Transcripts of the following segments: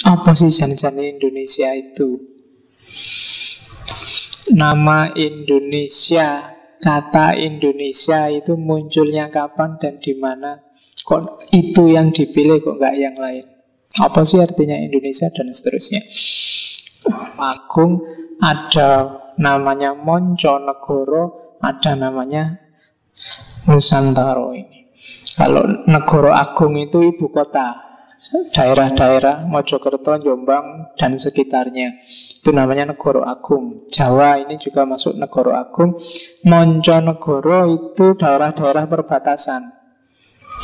Apa sih jan-jane Indonesia itu? Nama Indonesia, kata Indonesia itu munculnya kapan dan di mana? Kok itu yang dipilih, kok nggak yang lain? Apa sih artinya Indonesia dan seterusnya? Agung, ada namanya Monconegoro, ada namanya Nusantara ini. Kalau Negoro Agung itu ibu kota, daerah-daerah Mojokerto, Jombang, dan sekitarnya. Itu namanya Negoro Agung. Jawa ini juga masuk Negoro Agung. Monconegoro itu daerah-daerah perbatasan.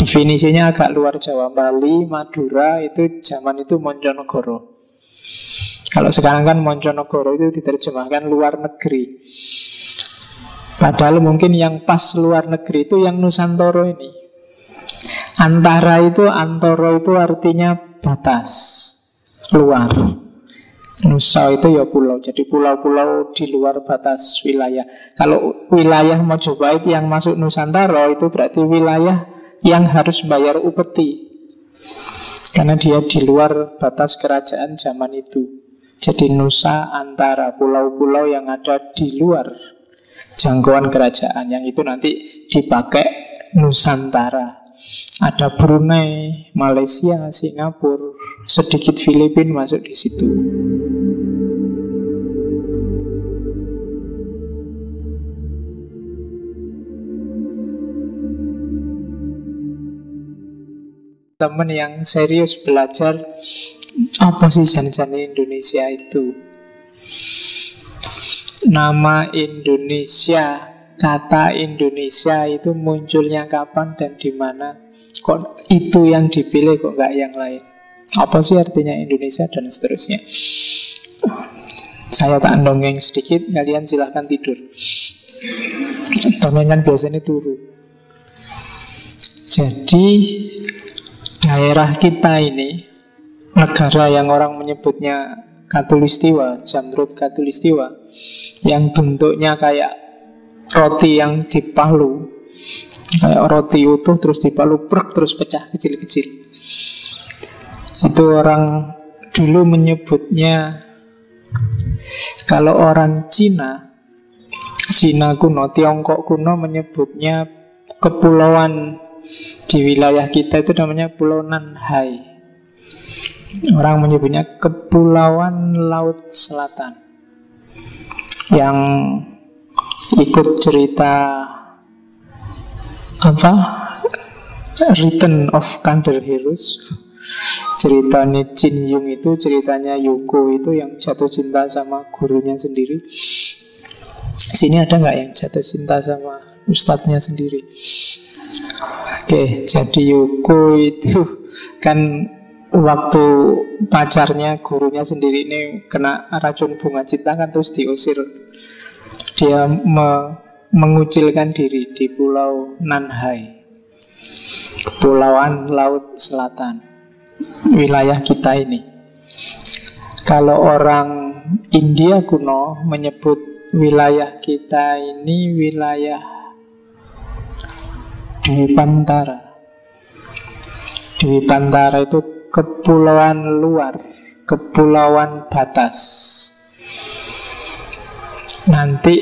Definisinya agak luar Jawa. Bali, Madura, itu zaman itu Monconegoro. Kalau sekarang kan Monconegoro itu diterjemahkan luar negeri. Padahal mungkin yang pas luar negeri itu yang Nusantara ini. Antara itu, antara itu artinya batas, luar. Nusa itu ya pulau, jadi pulau-pulau di luar batas wilayah. Kalau wilayah Mojopahit yang masuk Nusantara itu berarti wilayah yang harus bayar upeti, karena dia di luar batas kerajaan zaman itu. Jadi Nusa Antara, pulau-pulau yang ada di luar jangkauan kerajaan, yang itu nanti dipakai Nusantara. Ada Brunei, Malaysia, Singapura, sedikit Filipina masuk di situ. Teman yang serius belajar, apa sih jan-jane Indonesia itu? Nama Indonesia, kata Indonesia itu munculnya kapan dan di mana? Kok itu yang dipilih, kok nggak yang lain? Apa sih artinya Indonesia dan seterusnya? Saya tak dongeng sedikit, kalian silahkan tidur. Dongengan biasanya turu. Jadi daerah kita ini, negara yang orang menyebutnya Katulistiwa, Jamrut Katulistiwa, yang bentuknya kayak roti yang dipalu, kayak roti utuh terus dipalu, prek, terus pecah kecil-kecil. Itu orang dulu menyebutnya, kalau orang Cina, Cina kuno, Tiongkok kuno menyebutnya kepulauan di wilayah kita itu namanya Pulau Nanhai. Orang menyebutnya Kepulauan Laut Selatan. Yang ikut cerita apa? Return of Kanderheros. Ceritanya Jin Yung itu, ceritanya Yuko itu yang jatuh cinta sama gurunya sendiri. Sini ada nggak yang jatuh cinta sama ustadznya sendiri? Oke, jadi Yuko itu kan waktu pacarnya, gurunya sendiri ini kena racun bunga cinta kan, terus diusir. Dia mengucilkan diri di Pulau Nanhai, Kepulauan Laut Selatan, wilayah kita ini. Kalau orang India kuno menyebut wilayah kita ini wilayah Dwipantara. Dwipantara itu kepulauan luar, kepulauan batas. Nanti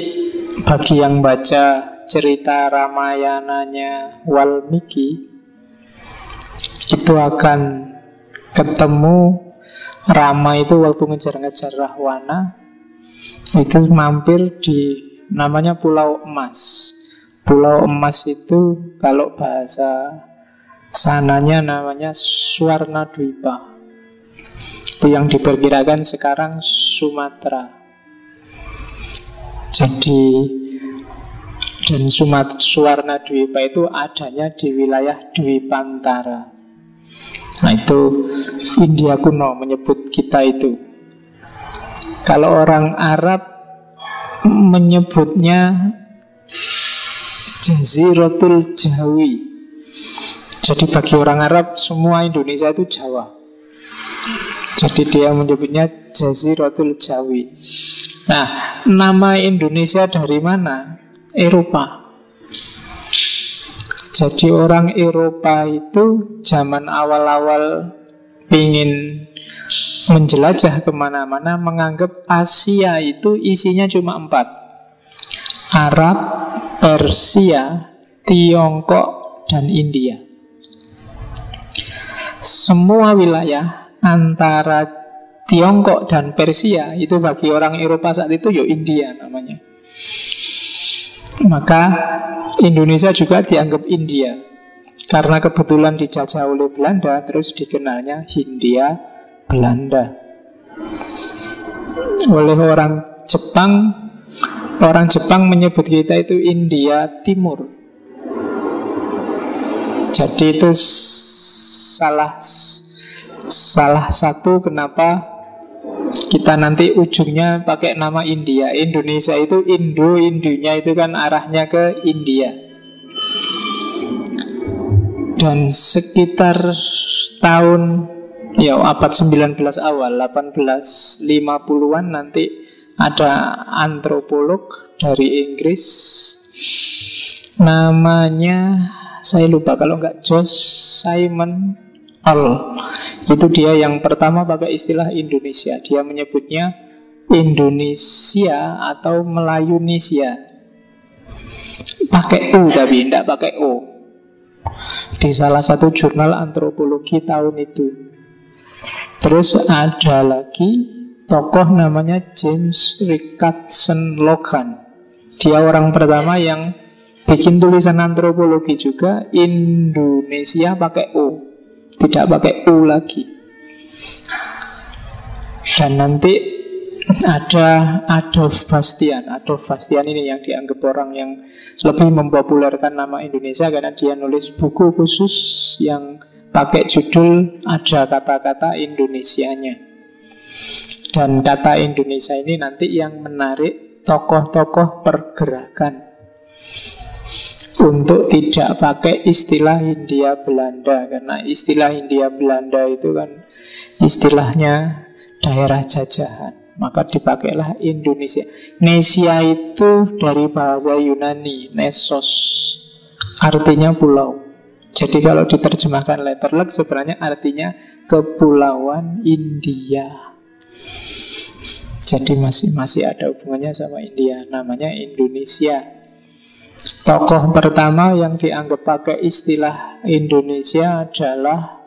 bagi yang baca cerita Ramayananya Walmiki, itu akan ketemu Rama itu waktu ngejar-ngejar Rahwana, itu mampir di namanya Pulau Emas. Pulau Emas itu kalau bahasa sananya namanya Swarnadwipa. Itu yang diperkirakan sekarang Sumatera. Jadi dan Swarnadwipa itu adanya di wilayah Dwipantara. Nah itu India kuno menyebut kita itu. Kalau orang Arab menyebutnya Jaziratul Jawi. Jadi bagi orang Arab semua Indonesia itu Jawa. Jadi dia menyebutnya Jaziratul Jawi. Nah, nama Indonesia dari mana? Eropa. Jadi orang Eropa itu zaman awal-awal ingin menjelajah kemana-mana, menganggap Asia itu isinya cuma 4: Arab, Persia, Tiongkok, dan India. Semua wilayah antara Tiongkok dan Persia itu bagi orang Eropa saat itu ya India namanya. Maka Indonesia juga dianggap India karena kebetulan dijajah oleh Belanda, terus dikenalnya Hindia Belanda. Oleh orang Jepang menyebut kita itu India Timur. Jadi itu salah satu kenapa kita nanti ujungnya pakai nama India. Indonesia itu Indonya itu kan arahnya ke India. Dan sekitar tahun abad 19 awal, 1850-an nanti ada antropolog dari Inggris namanya, saya lupa kalau nggak Josh Simon Earl. Itu dia yang pertama pakai istilah Indonesia. Dia menyebutnya Indonesia atau Melayunesia. Pakai U tapi tidak pakai O. Di salah satu jurnal antropologi tahun itu. Terus ada lagi tokoh namanya James Richardson Logan. Dia orang pertama yang bikin tulisan antropologi juga, Indonesia pakai O, tidak pakai U lagi. Dan nanti ada Adolf Bastian. Adolf Bastian ini yang dianggap orang yang lebih mempopulerkan nama Indonesia karena dia nulis buku khusus yang pakai judul ada kata-kata Indonesianya. Dan kata Indonesia ini nanti yang menarik tokoh-tokoh pergerakan untuk tidak pakai istilah Hindia Belanda, karena istilah Hindia Belanda itu kan istilahnya daerah jajahan. Maka dipakailah Indonesia. Nesia itu dari bahasa Yunani, Nesos, artinya pulau. Jadi kalau diterjemahkan letterlek sebenarnya artinya kepulauan India. Jadi masih ada hubungannya sama India, namanya Indonesia. Tokoh pertama yang dianggap pakai istilah Indonesia adalah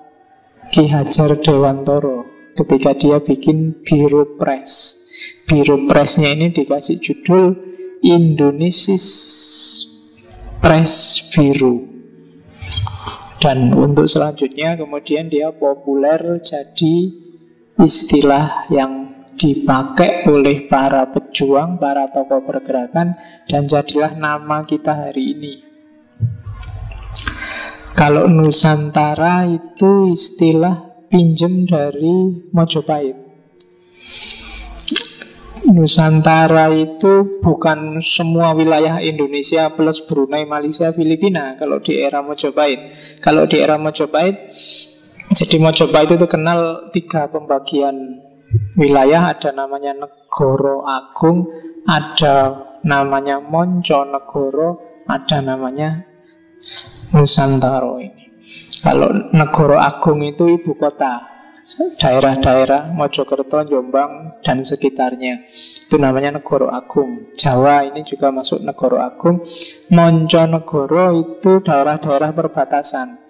Ki Hajar Dewantoro ketika dia bikin Biro Press. Biro Pressnya ini dikasih judul Indonesis Press Bureau. Dan untuk selanjutnya kemudian dia populer jadi istilah yang dipakai oleh para pejuang, para tokoh pergerakan, dan jadilah nama kita hari ini. Kalau Nusantara itu istilah pinjem dari Mojopahit. Nusantara itu bukan semua wilayah Indonesia plus Brunei, Malaysia, Filipina kalau di era Mojopahit. Kalau di era Mojopahit, jadi Mojopahit itu kenal 3 pembagian wilayah. Ada namanya Negoro Agung, ada namanya Monconegoro, ada namanya Nusantara ini. Kalau Negoro Agung itu ibu kota, daerah-daerah Mojokerto, Jombang, dan sekitarnya. Itu namanya Negoro Agung. Jawa ini juga masuk Negoro Agung. Monconegoro itu daerah-daerah perbatasan.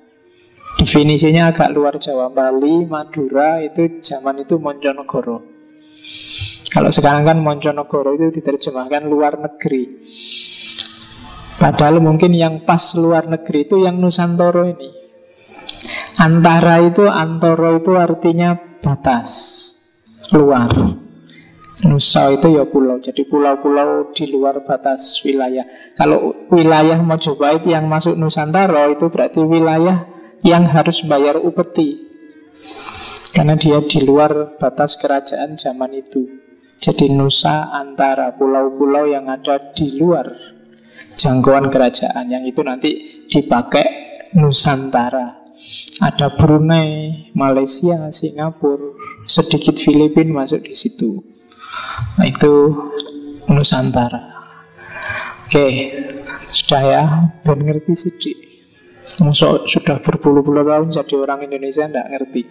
Definisinya agak luar Jawa. Bali, Madura itu zaman itu Monconegoro. Kalau sekarang kan Monconegoro itu diterjemahkan luar negeri. Padahal mungkin yang pas luar negeri itu yang Nusantara ini. Antoro itu artinya batas, luar. Nusa itu ya pulau, jadi pulau-pulau di luar batas wilayah. Kalau wilayah Mojopahit yang masuk Nusantara itu berarti wilayah yang harus bayar upeti, karena dia di luar batas kerajaan zaman itu. Jadi Nusa Antara, pulau-pulau yang ada di luar jangkauan kerajaan, yang itu nanti dipakai Nusantara. Ada Brunei, Malaysia, Singapura, sedikit Filipina masuk di situ. Nah, itu Nusantara. Oke, sudah ya, ben ngerti sedikit. Sudah berpuluh-puluh tahun jadi orang Indonesia tidak ngerti.